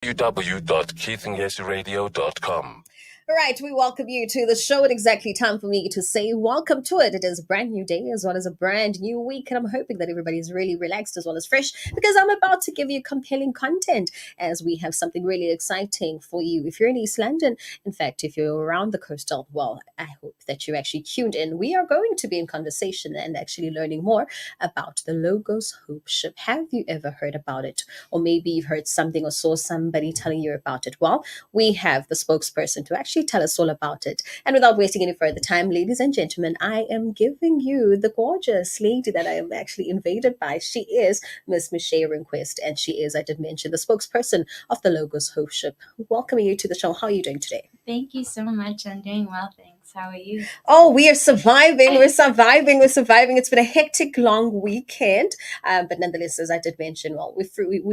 www.keithingyesuradio.com. Right, we welcome you to the show at exactly time for me to say welcome to it. It is a brand new day as well as a brand new week, and I'm hoping that everybody's really relaxed as well as fresh because I'm about to give you compelling content as we have something really exciting for you. If you're in East London, in fact, if you're around the coastal, well, I hope that you're actually tuned in. We are going to be in conversation and actually learning more about the Logos Hope Ship. Have you ever heard about it? Or maybe you've heard something or saw somebody telling you about it. Well, we have the spokesperson to actually tell us all about it. And without wasting any further time, ladies and gentlemen, I am giving you the gorgeous lady that I am actually invaded by. She is Miss MESHAE RINKWEST, and she is, I did mention, the spokesperson of the Logos Hope Ship. Welcoming you to the show. How are you doing today? Thank you so much. I'm doing well, thanks. How are you? Oh, we are surviving. We're surviving. We're surviving. It's been a hectic, long weekend. But nonetheless, as I did mention, well, we've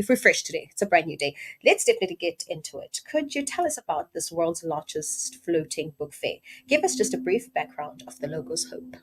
refreshed today. It's a brand new day. Let's definitely get into it. Could you tell us about this world's largest floating book fair? Give us just a brief background of the Logos Hope.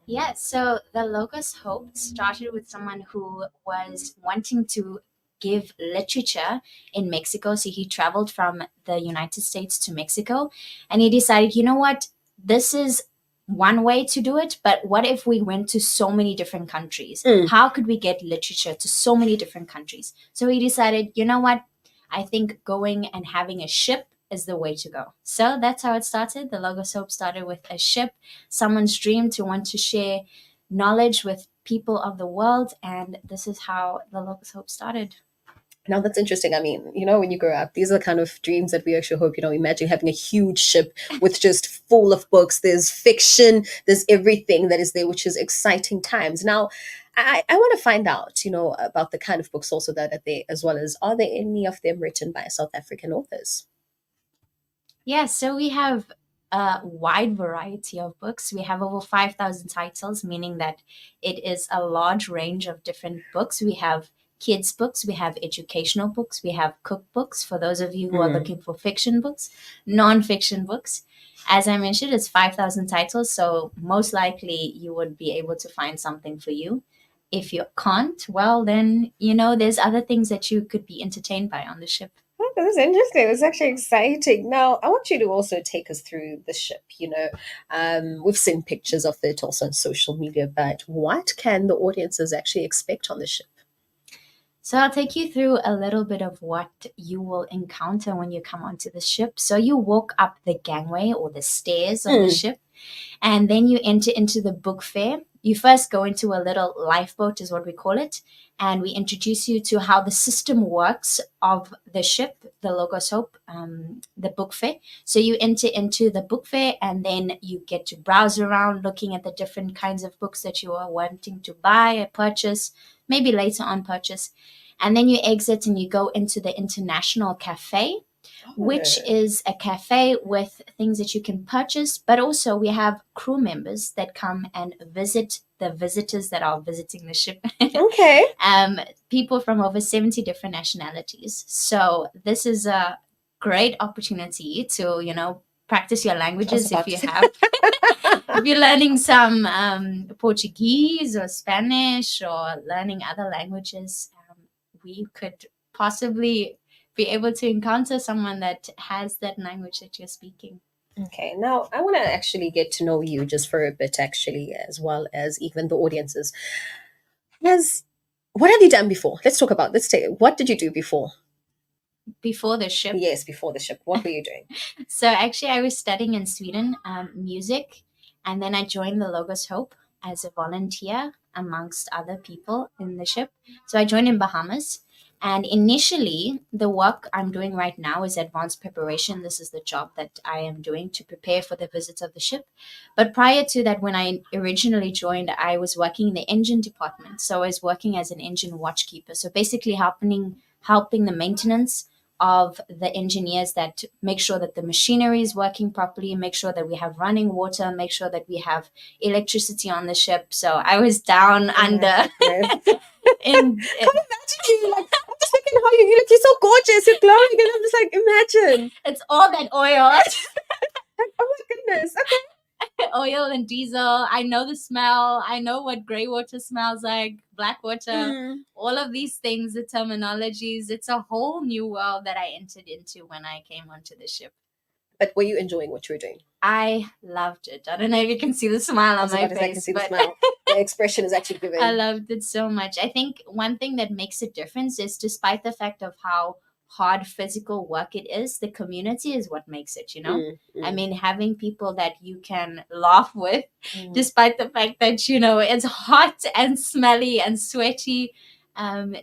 Yeah, so the Logos Hope started with someone who was wanting to give literature in Mexico. So he traveled from the United States to Mexico, and he decided, you know what, this is one way to do it, but what if we went to so many different countries? How could we get literature to so many different countries? So he decided, you know what, I think going and having a ship is the way to go. So that's how it started. The Logos Hope started with a ship, someone's dream to want to share knowledge with people of the world, and this is how the Logos Hope started. Now that's interesting. I mean, when you grow up, these are the kind of dreams that we actually hope, imagine having a huge ship with just full of books. There's fiction, there's everything that is there, which is exciting times. Now, I want to find out, about the kind of books also that are there, as well as are there any of them written by South African authors? Yeah, so we have a wide variety of books. We have over 5,000 titles, meaning that it is a large range of different books. We have kids' books, we have educational books, we have cookbooks for those of you who are looking for fiction books, non-fiction books. As I mentioned, it's 5,000 titles, so most likely you would be able to find something for you. If you can't, well, then, there's other things that you could be entertained by on the ship. Oh, this is interesting. It's actually exciting. Now, I want you to also take us through the ship. We've seen pictures of it also on social media, but what can the audiences actually expect on the ship? So I'll take you through a little bit of what you will encounter when you come onto the ship. So you walk up the gangway or the stairs of the ship, and then you enter into the book fair. You first go into a little lifeboat, is what we call it, and we introduce you to how the system works of the ship, the Logos Hope, the book fair. So you enter into the book fair, and then you get to browse around looking at the different kinds of books that you are wanting to buy or purchase, maybe later on purchase. And then you exit and you go into the International Cafe, which is a cafe with things that you can purchase, but also we have crew members that come and visit the visitors that are visiting the ship. Okay. People from over 70 different nationalities. So this is a great opportunity to, practice your languages if you have. If you're learning some Portuguese or Spanish or learning other languages, we could possibly be able to encounter someone that has that language that you're speaking. Okay, now I want to actually get to know you just for a bit, actually, as well as even the audiences. What have you done before? What did you do before? Before the ship? Yes, before the ship. What were you doing? So actually, I was studying in Sweden, music, and then I joined the Logos Hope as a volunteer amongst other people in the ship. So I joined in Bahamas. And initially, the work I'm doing right now is advanced preparation. This is the job that I am doing to prepare for the visits of the ship. But prior to that, when I originally joined, I was working in the engine department. So I was working as an engine watchkeeper. So basically helping the maintenance of the engineers that make sure that the machinery is working properly, make sure that we have running water, make sure that we have electricity on the ship. So I was down under. Come imagine you, like, I'm just thinking how you look, you're so gorgeous, you're glowing, and I'm just like, imagine. It's all that oil. Oh my goodness. Okay. Oh oil and diesel. I know the smell. I know what gray water smells like, black water, all of these things, the terminologies. It's a whole new world that I entered into when I came onto the ship. But were you enjoying what you were doing? I loved it. I don't know if you can see the smile on my face. I can see the smile. The expression is actually given. I loved it so much. I think one thing that makes a difference is, despite the fact of how hard physical work it is, the community is what makes it, you know? I mean, having people that you can laugh with, despite the fact that, you know, it's hot and smelly and sweaty.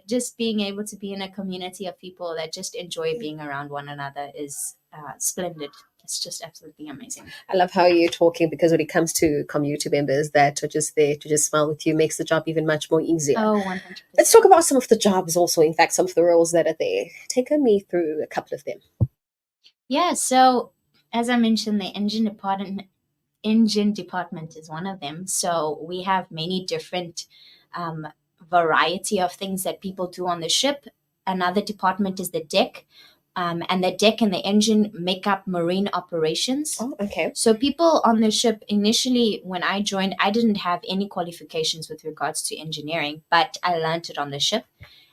Just being able to be in a community of people that just enjoy being around one another is splendid. It's just absolutely amazing. I love how you're talking, because when it comes to community members that are just there to just smile with you, makes the job even much more easier. Oh, 100%. Let's talk about some of the jobs also, in fact, some of the roles that are there. Take me through a couple of them. Yeah, so as I mentioned, the engine department is one of them. So we have many different variety of things that people do on the ship. Another department is the deck. And the deck and the engine make up marine operations. Oh, okay. So people on the ship, initially when I joined, I didn't have any qualifications with regards to engineering, but I learned it on the ship.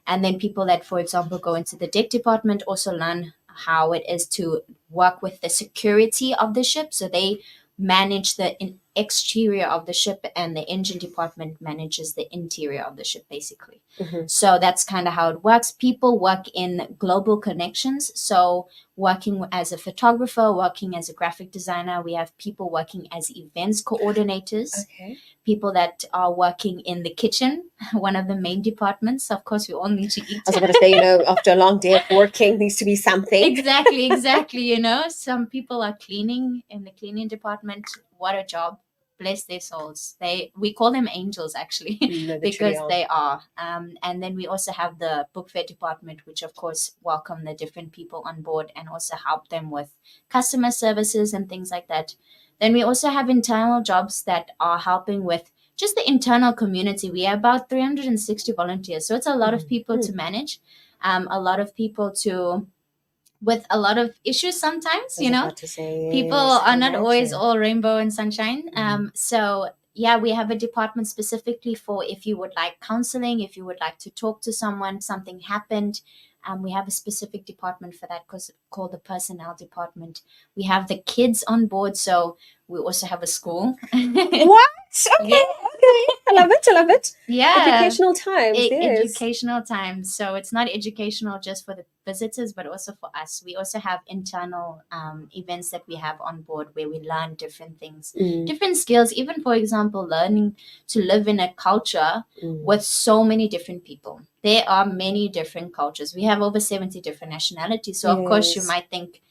And then people that, for example, go into the deck department also learn how it is to work with the security of the ship. So they manage the exterior of the ship, and the engine department manages the interior of the ship, basically. So that's kind of how it works. People work in global connections. So working as a photographer, working as a graphic designer. We have people working as events coordinators. Okay. People that are working in the kitchen, one of the main departments. Of course, we all need to eat. I was going to say, you know, after a long day of working, needs to be something. Exactly. You know, some people are cleaning in the cleaning department. What a job. Bless their souls. We call them angels, actually, because they are. And then we also have the book fair department, which of course welcome the different people on board and also help them with customer services and things like that. Then we also have internal jobs that are helping with just the internal community. We have about 360 volunteers, so it's a lot of people to manage, a lot of people with a lot of issues sometimes, you know. People are not always all rainbow and sunshine. So yeah, we have a department specifically for if you would like counseling, if you would like to talk to someone, something happened. We have a specific department for that called the personnel department. We have the kids on board, so we also have a school. What? Okay, Yeah. okay. I love it. Yeah. Educational times, yes. Educational times. So it's not educational just for the visitors, but also for us. We also have internal events that we have on board where we learn different things, different skills, even, for example, learning to live in a culture with so many different people. There are many different cultures. We have over 70 different nationalities. So, of course, you might think,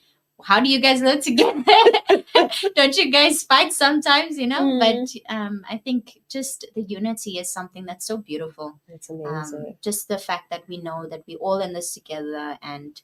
how do you guys live together? Don't you guys fight sometimes, you know? But I think just the unity is something that's so beautiful. It's amazing. Just the fact that we know that we're all in this together and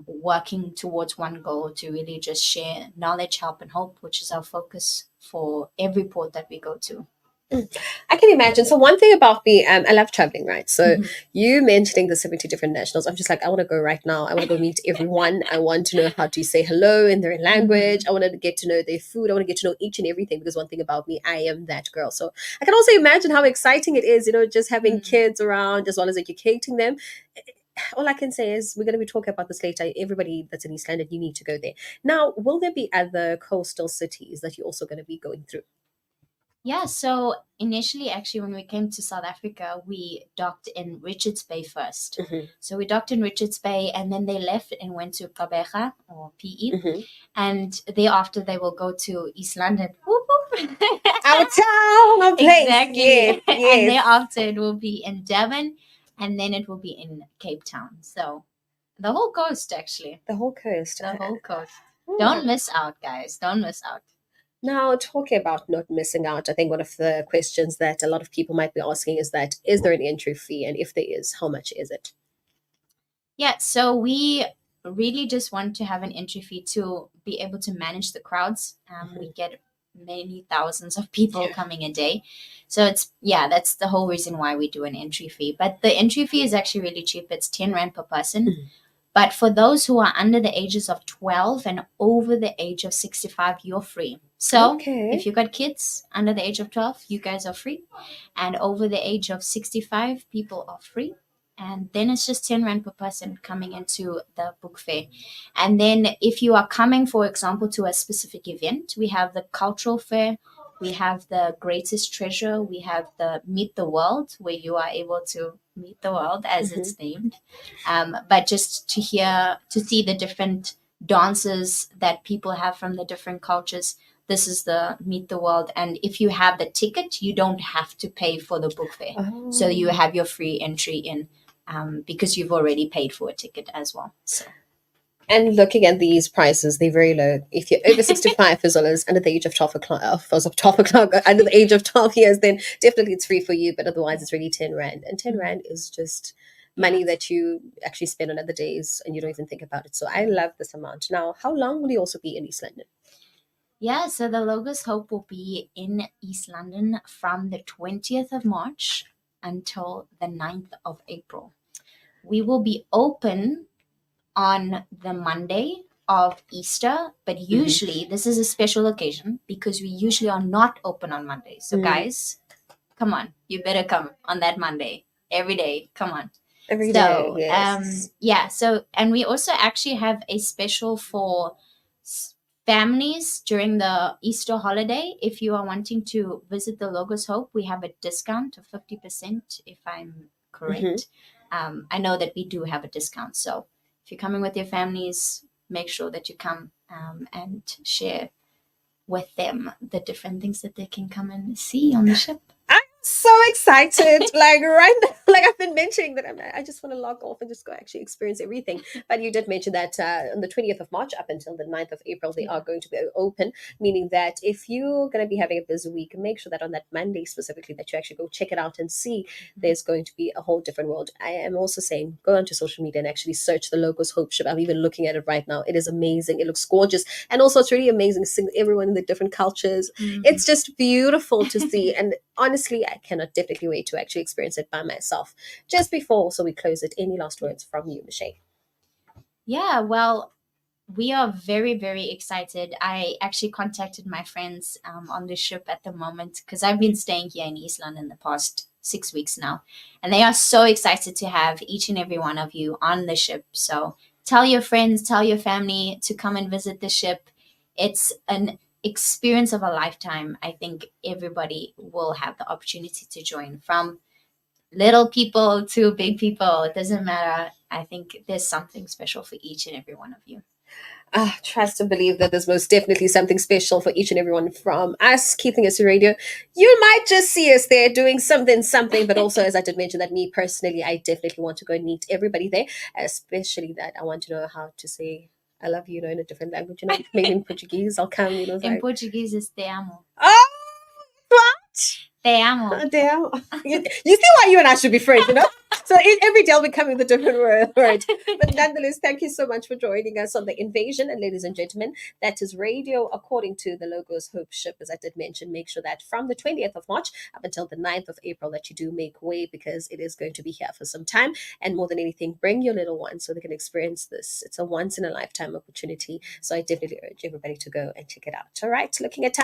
working towards one goal to really just share knowledge, help, and hope, which is our focus for every port that we go to. I can imagine. So one thing about me, I love traveling, right? So you mentioning the 70 different nationals, I'm just like, I want to go right now. I want to go meet everyone. I want to know how to say hello in their language. I want to get to know their food. I want to get to know each and everything, because one thing about me, I am that girl. So I can also imagine how exciting it is, you know, just having kids around as well as educating them. All I can say is we're going to be talking about this later. Everybody that's in East London, you need to go there. Now, will there be other coastal cities that you're also going to be going through? Yeah, so initially, actually, when we came to South Africa, we docked in Richards Bay first. So we docked in Richards Bay, and then they left and went to Gqeberha or PE. And thereafter, they will go to East London. Whoop, whoop. Our town, our place. Exactly. Yes, yes. And thereafter, it will be in Devon, and then it will be in Cape Town. So the whole coast, actually. The whole coast. The whole coast. Don't miss out, guys. Don't miss out. Now, talking about not missing out, I think one of the questions that a lot of people might be asking is that, is there an entry fee? And if there is, how much is it? Yeah, so we really just want to have an entry fee to be able to manage the crowds. We get many thousands of people coming a day. So that's the whole reason why we do an entry fee. But the entry fee is actually really cheap. It's 10 Rand per person. But for those who are under the ages of 12 and over the age of 65, you're free. So Okay. if you got kids under the age of 12, you guys are free. And over the age of 65, people are free. And then it's just 10 Rand per person coming into the book fair. And then if you are coming, for example, to a specific event, we have the cultural fair, we have the greatest treasure, we have the meet the world, where you are able to meet the world as it's named. But just to see the different dances that people have from the different cultures. This is the Meet the World. And if you have the ticket, you don't have to pay for the book fair. So you have your free entry in because you've already paid for a ticket as well. So. And looking at these prices, they're very low. If you're over 65 as well as under the age of 12 o'clock, under the age of 12 years, then definitely it's free for you. But otherwise, it's really 10 Rand. And 10 Rand is just money that you actually spend on other days and you don't even think about it. So I love this amount. Now, how long will you also be in East London? Yeah, so the Logos Hope will be in East London from the 20th of March until the 9th of April. We will be open on the Monday of Easter, but usually this is a special occasion because we usually are not open on Mondays. So guys, come on, you better come on that Monday every day. Come on. Every day, yes. And we also actually have a special for families during the Easter holiday. If you are wanting to visit the Logos Hope, we have a discount of 50%, if I'm correct. I know that we do have a discount. So if you're coming with your families, make sure that you come and share with them the different things that they can come and see on the ship. I'm so excited. Like right now, like I've been mentioning that I just want to log off and just go actually experience everything. But you did mention that on the 20th of March up until the 9th of April, they are going to be open, meaning that if you're going to be having a busy week, make sure that on that Monday specifically that you actually go check it out and see there's going to be a whole different world. I am also saying go onto social media and actually search the Logos Hope Ship. I'm even looking at it right now. It is amazing. It looks gorgeous. And also it's really amazing seeing everyone in the different cultures. It's just beautiful to see. And honestly, I cannot definitely wait to actually experience it by myself. Just before, so we close it, any last words from you, MESHAE? Yeah, well, we are very, very excited. I actually contacted my friends on the ship at the moment because I've been staying here in East London the past 6 weeks now. And they are so excited to have each and every one of you on the ship. So tell your friends, tell your family to come and visit the ship. It's an experience of a lifetime. I think everybody will have the opportunity to join, from little people to big people. It doesn't matter. I think there's something special for each and every one of you. Trust and believe that there's most definitely something special for each and everyone from us, Keeping Us Radio. You might just see us there doing something, but also, as I did mention, that me personally, I definitely want to go and meet everybody there, especially that I want to know how to say I love you, in a different language, maybe in Portuguese. I'll come, In like, Portuguese, it's te amo. oh, what? Te amo. Damn. You see why you and I should be friends, So every day I'll be coming with a different word. But nonetheless, thank you so much for joining us on The Invasion. And ladies and gentlemen, that is radio according to the Logos Hope Ship. As I did mention, make sure that from the 20th of March up until the 9th of April that you do make way, because it is going to be here for some time. And more than anything, bring your little ones so they can experience this. It's a once in a lifetime opportunity. So I definitely urge everybody to go and check it out. All right, looking at time.